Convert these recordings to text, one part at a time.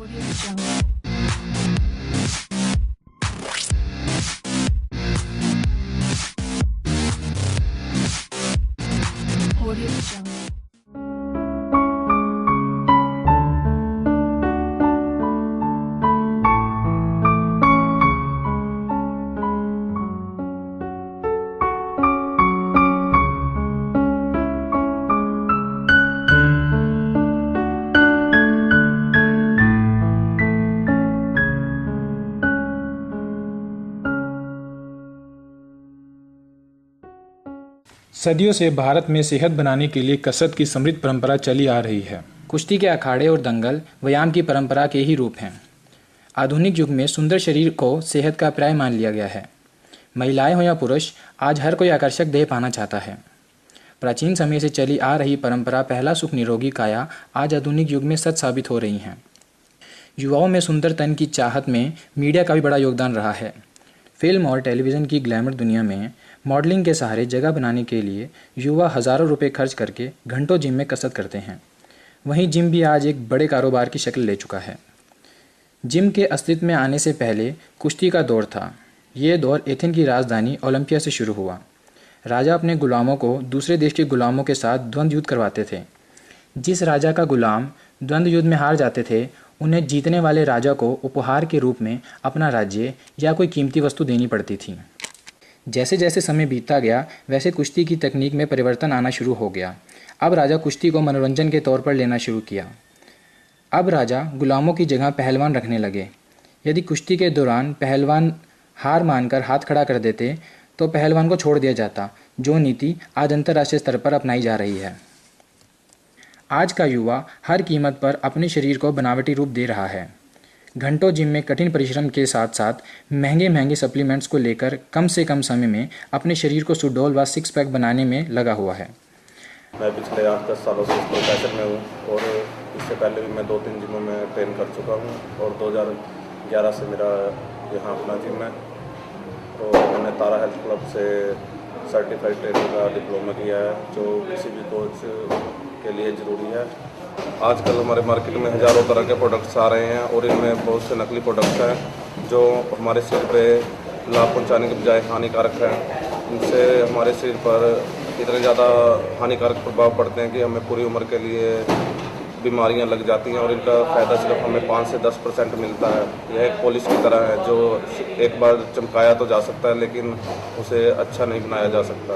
Audio Jungle. Audio Jungle. सदियों से भारत में सेहत बनाने के लिए कसरत की समृद्ध परंपरा चली आ रही है। कुश्ती के अखाड़े और दंगल व्यायाम की परंपरा के ही रूप हैं। आधुनिक युग में सुंदर शरीर को सेहत का पर्याय मान लिया गया है। महिलाएं हो या पुरुष, आज हर कोई आकर्षक देह पाना चाहता है। प्राचीन समय से चली आ रही परंपरा पहला सुख निरोगी काया आज आधुनिक युग में सच साबित हो रही हैं। युवाओं में सुंदर तन की चाहत में मीडिया का भी बड़ा योगदान रहा है। फिल्म और टेलीविज़न की ग्लैमर दुनिया में मॉडलिंग के सहारे जगह बनाने के लिए युवा हज़ारों रुपए खर्च करके घंटों जिम में कसरत करते हैं। वहीं जिम भी आज एक बड़े कारोबार की शक्ल ले चुका है। जिम के अस्तित्व में आने से पहले कुश्ती का दौर था। ये दौर एथेंस की राजधानी ओलंपिया से शुरू हुआ। राजा अपने गुलामों को दूसरे देश के गुलामों के साथ द्वंद्व युद्ध करवाते थे। जिस राजा का गुलाम द्वंद्व युद्ध में हार जाते थे, उन्हें जीतने वाले राजा को उपहार के रूप में अपना राज्य या कोई कीमती वस्तु देनी पड़ती थी। जैसे जैसे समय बीतता गया, वैसे कुश्ती की तकनीक में परिवर्तन आना शुरू हो गया। अब राजा कुश्ती को मनोरंजन के तौर पर लेना शुरू किया। अब राजा गुलामों की जगह पहलवान रखने लगे। यदि कुश्ती के दौरान पहलवान हार मानकर हाथ खड़ा कर देते तो पहलवान को छोड़ दिया जाता, जो नीति आज अंतर्राष्ट्रीय स्तर पर अपनाई जा रही है। आज का युवा हर कीमत पर अपने शरीर को बनावटी रूप दे रहा है। घंटों जिम में कठिन परिश्रम के साथ साथ महंगे महंगे सप्लीमेंट्स को लेकर कम से कम समय में अपने शरीर को सुडौल व सिक्स पैक बनाने में लगा हुआ है। मैं पिछले 8-10 सालों से इस प्रोफेशन में हूँ और इससे पहले भी मैं 2-3 जिमों में ट्रेन कर चुका हूँ और 2011 से मेरा यहाँ अपना जिम है। और मैंने तारा हेल्थ क्लब से सर्टिफाइड ट्रेनर का डिप्लोमा किया है, जो किसी भी कोच के लिए ज़रूरी है। आजकल हमारे मार्केट में हज़ारों तरह के प्रोडक्ट्स आ रहे हैं और इनमें बहुत से नकली प्रोडक्ट्स हैं जो हमारे शरीर पे लाभ पहुंचाने के बजाय हानिकारक हैं। इनसे हमारे शरीर पर इतने ज़्यादा हानिकारक प्रभाव पड़ते हैं कि हमें पूरी उम्र के लिए बीमारियां लग जाती हैं और इनका फ़ायदा सिर्फ हमें 5 से 10% मिलता है। यह एक पॉलिश की तरह है जो एक बार चमकाया तो जा सकता है, लेकिन उसे अच्छा नहीं बनाया जा सकता।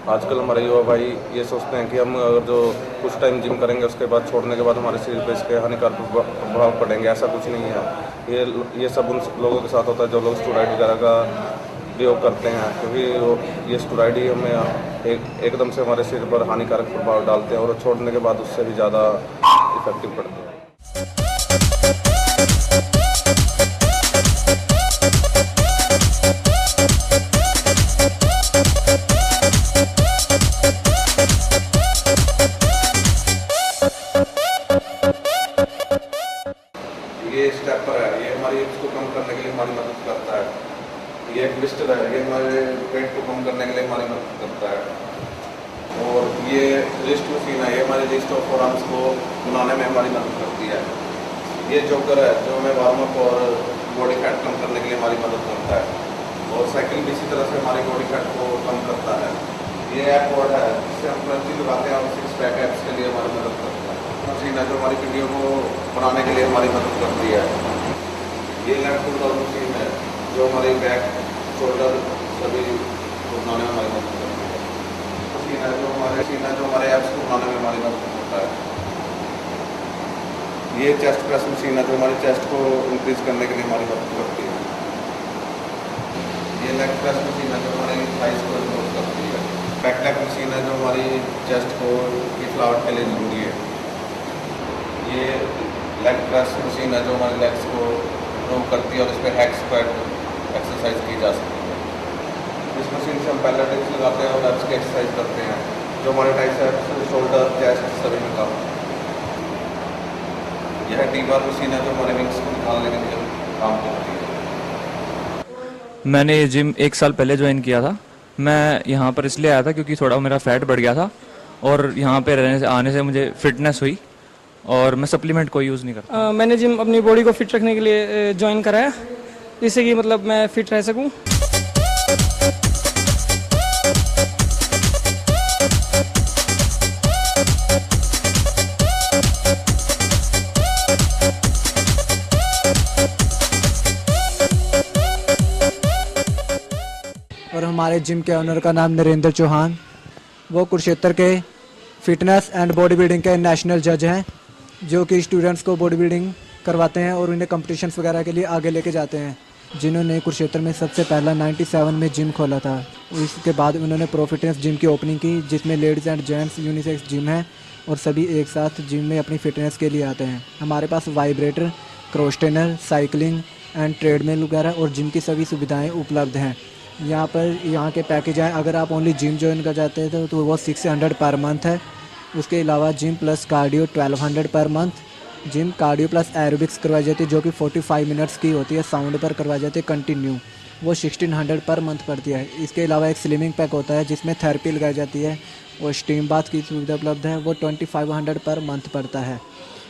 आजकल हमारे युवा भाई ये सोचते हैं कि हम अगर जो कुछ टाइम जिम करेंगे उसके बाद छोड़ने के बाद हमारे शरीर पे इसके हानिकारक प्रभाव पड़ेंगे। ऐसा कुछ नहीं है। ये सब उन लोगों के साथ होता है जो लोग स्टेरॉइड वगैरह का प्रयोग करते हैं, क्योंकि ये स्टेरॉइड ही हमें एकदम से हमारे शरीर पर हानिकारक प्रभाव डालते हैं और छोड़ने के बाद उससे भी ज़्यादा इफेक्टिव पड़ते हैं। ये स्टेपर है, ये हमारी एज को कम करने के लिए हमारी मदद करता है। ये एक ट्विस्टर है, ये हमारे वेट को कम करने के लिए हमारी मदद करता है। और ये रिस्ट मशीन है, ये हमारे रिस्ट और फोरआर्म्स को बनाने में हमारी मदद करती है। ये जोकर है जो हमें वार्म अप और बॉडी फैट कम करने के लिए हमारी मदद करता है। और साइकिल भी इसी तरह से हमारी बॉडी फैट को कम करता है। ये ऐप कोड है जिससे हम क्रंची लगाते हैं और सिक्स पैक एप्स के लिए हमारी मदद करता है। मशीन है जो हमारी वीडियो को बनाने के लिए हमारी मदद करती है। ये लेग पुल डाउन मशीन है जो हमारी बैक शोल्डर सभी को बनाने में हमारी मदद करती है। मशीन है जो हमारे एप्स को बनाने में हमारी मदद करता है। ये चेस्ट प्रेस मशीन है जो हमारी चेस्ट को इंक्रीज करने के लिए हमारी मदद करती है। ये लेग प्रेस मशीन है जो हमारी थाइस को इंक्रीज करती है। बैक लेग मशीन है जो हमारी चेस्ट को की फ्लावट के लिए ज़रूरी है। ये लेग प्रेस मशीन है जो हमारे लेग्स को मूव करती है और इस पर हैक स्क्वाट एक्सरसाइज की जा सकती है। इस मशीन से हम पहले डिप्स लगाते हैं और एब्स की एक्सरसाइज करते हैं जो हमारे ट्राइसेप्स, शोल्डर, चेस्ट सभी में काम करती है। यह टी-बार मशीन है जो हमारे विंग्स को निकालने के लिए काम करती है। मैंने ये जिम 1 साल पहले ज्वाइन किया था। मैं यहाँ पर इसलिए आया था क्योंकि थोड़ा मेरा फैट बढ़ गया था और यहाँ पे रहने से आने से मुझे फिटनेस हुई और मैं सप्लीमेंट कोई यूज़ नहीं करता। मैंने जिम अपनी बॉडी को फिट रखने के लिए ज्वाइन कराया, जिससे कि मतलब मैं फिट रह सकूं। और हमारे जिम के ओनर का नाम नरेंद्र चौहान, वो कुरुक्षेत्र के फिटनेस एंड बॉडी बिल्डिंग के नेशनल जज हैं, जो कि स्टूडेंट्स को बॉडी बिल्डिंग करवाते हैं और उन्हें कंपटीशंस वगैरह के लिए आगे लेके जाते हैं। जिन्होंने कुरुक्षेत्र में सबसे पहला 97 में जिम खोला था। इसके बाद उन्होंने प्रो फिटनेस जिम की ओपनिंग की, जिसमें ladies and gents unisex gym है और सभी एक साथ जिम में अपनी फिटनेस के लिए आते हैं। हमारे पास vibrator, cross trainer, cycling and treadmill वगैरह और जिम की सभी सुविधाएँ उपलब्ध हैं। यहाँ के पैकेज हैं, अगर आप ओनली जिम ज्वाइन कर जाते हैं तो वो 600 पर मंथ है। उसके अलावा gym plus cardio 1200 per month. Gym cardio plus aerobics करवाई जाती है, जो कि 45 मिनट्स की होती है, साउंड पर करवाई जाती है कंटिन्यू, वो 1600 पर मंथ पड़ती है। इसके अलावा एक स्लिमिंग पैक होता है जिसमें थेरेपी लगाई जाती है और स्टीम बाथ की सुविधा उपलब्ध है, वो 2500 पर मंथ पड़ता है।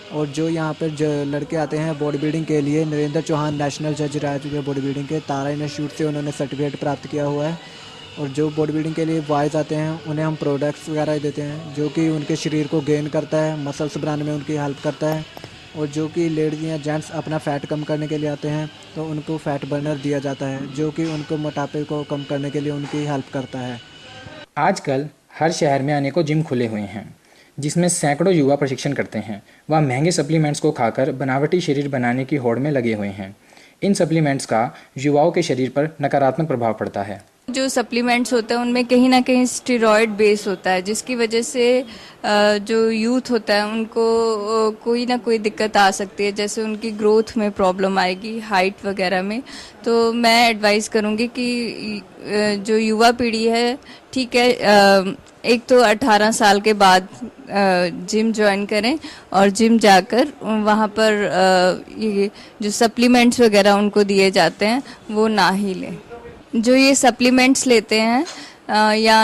और जो यहाँ पर जो लड़के आते हैं बॉडी बिल्डिंग के लिए, नरेंद्र चौहान नेशनल जज रह चुके हैं बॉडी बिल्डिंग के, तारा इंस्टीट्यूट से उन्होंने सर्टिफिकेट प्राप्त किया हुआ है। और जो बॉडी बिल्डिंग के लिए बॉयज़ आते हैं उन्हें हम प्रोडक्ट्स वगैरह देते हैं, जो कि उनके शरीर को गेन करता है, मसल्स बनाने में उनकी हेल्प करता है। और जो कि लेडीज़ या जेंट्स अपना फ़ैट कम करने के लिए आते हैं तो उनको फ़ैट बर्नर दिया जाता है, जो कि उनको मोटापे को कम करने के लिए उनकी हेल्प करता है। आजकल हर शहर में अनेकों जिम खुले हुए हैं, जिसमें सैकड़ों युवा प्रशिक्षण करते हैं। वह महंगे सप्लीमेंट्स को खाकर बनावटी शरीर बनाने की होड़ में लगे हुए हैं। इन सप्लीमेंट्स का युवाओं के शरीर पर नकारात्मक प्रभाव पड़ता है। जो सप्लीमेंट्स होते हैं उनमें कहीं ना कहीं स्टेरॉयड बेस होता है, जिसकी वजह से जो यूथ होता है उनको कोई ना कोई दिक्कत आ सकती है, जैसे उनकी ग्रोथ में प्रॉब्लम आएगी, हाइट वगैरह में। तो मैं एडवाइस करूँगी कि जो युवा पीढ़ी है, ठीक है, एक तो 18 साल के बाद जिम ज्वाइन करें और जिम जाकर वहाँ पर ये जो सप्लीमेंट्स वगैरह उनको दिए जाते हैं वो ना ही लें। जो ये सप्लीमेंट्स लेते हैं या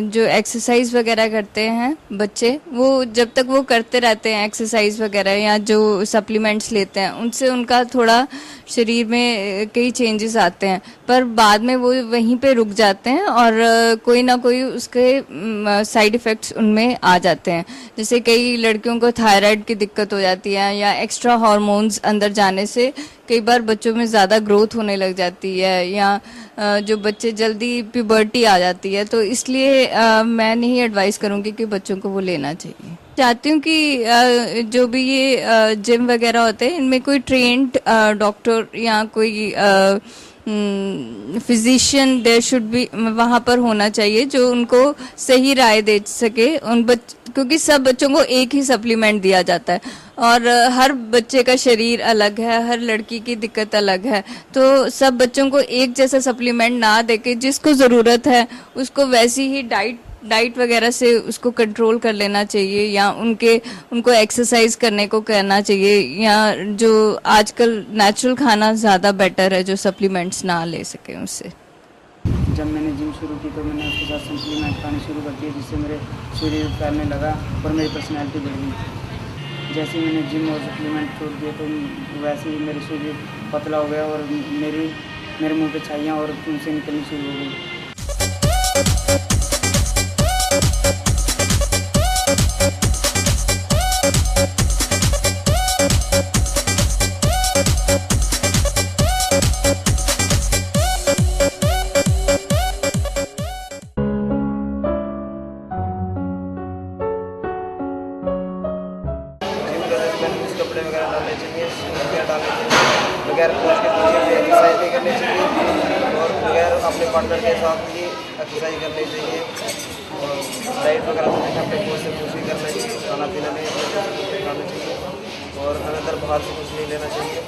जो एक्सरसाइज वगैरह करते हैं बच्चे, वो जब तक वो करते रहते हैं एक्सरसाइज वगैरह या जो सप्लीमेंट्स लेते हैं, उनसे उनका थोड़ा शरीर में कई चेंजेस आते हैं, पर बाद में वो वहीं पे रुक जाते हैं और कोई ना कोई उसके साइड इफ़ेक्ट्स उनमें आ जाते हैं। जैसे कई लड़कियों को थायराइड की दिक्कत हो जाती है या एक्स्ट्रा हार्मोन्स अंदर जाने से कई बार बच्चों में ज़्यादा ग्रोथ होने लग जाती है, या जो बच्चे जल्दी प्यूबर्टी आ जाती है। तो इसलिए मैं नहीं एडवाइस करूँगी कि बच्चों को वो लेना चाहिए। चाहती हूँ कि जो भी ये जिम वगैरह होते हैं इनमें कोई ट्रेंड डॉक्टर या कोई फिजिशियन देयर शुड बी वहाँ पर होना चाहिए, जो उनको सही राय दे सके क्योंकि सब बच्चों को एक ही सप्लीमेंट दिया जाता है और हर बच्चे का शरीर अलग है, हर लड़की की दिक्कत अलग है। तो सब बच्चों को एक जैसा सप्लीमेंट ना देके जिसको ज़रूरत है उसको वैसी ही डाइट वगैरह से उसको कंट्रोल कर लेना चाहिए, या उनको एक्सरसाइज करने को कहना चाहिए, या जो आजकल नेचुरल खाना ज़्यादा बेटर है, जो सप्लीमेंट्स ना ले सके उससे। जब मैंने जिम शुरू की तो मैंने उसके साथ सप्लीमेंट खाने शुरू कर दिए, जिससे मेरे शरीर फैलने लगा और मेरी पर्सनैलिटी बढ़ गई। जैसे ही मैंने जिम और सप्लीमेंट छोड़ दिए तो वैसे ही मेरा शरीर पतला हो गया और मेरे मुंह पे छाइयाँ और फुंसियाँ निकलनी शुरू हो गई। कपड़े वगैरह डालने चाहिए, डालने चाहिए, बगैर कोच के पीछे एक्सरसाइज भी करनी चाहिए और बगैर अपने पार्टनर के साथ भी एक्सरसाइज करनी चाहिए और डाइट वगैरह तो अपने कोच से कुछ भी करना चाहिए, खाना पीना नहीं खाना चाहिए और अनदर बाहर से कुछ नहीं लेना चाहिए।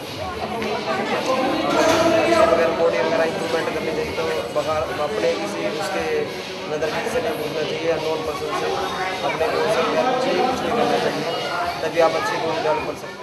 अगर बॉडी वगैरह इंप्रूवमेंट करनी चाहिए तो बाहर अपने किसी उसके अनदर किसी से नहीं पूछना चाहिए, नॉन पर्सन से अपने कोच से कुछ नहीं करना चाहिए, तभी आप अच्छी ग्रोथ डेवलप कर सकते हैं।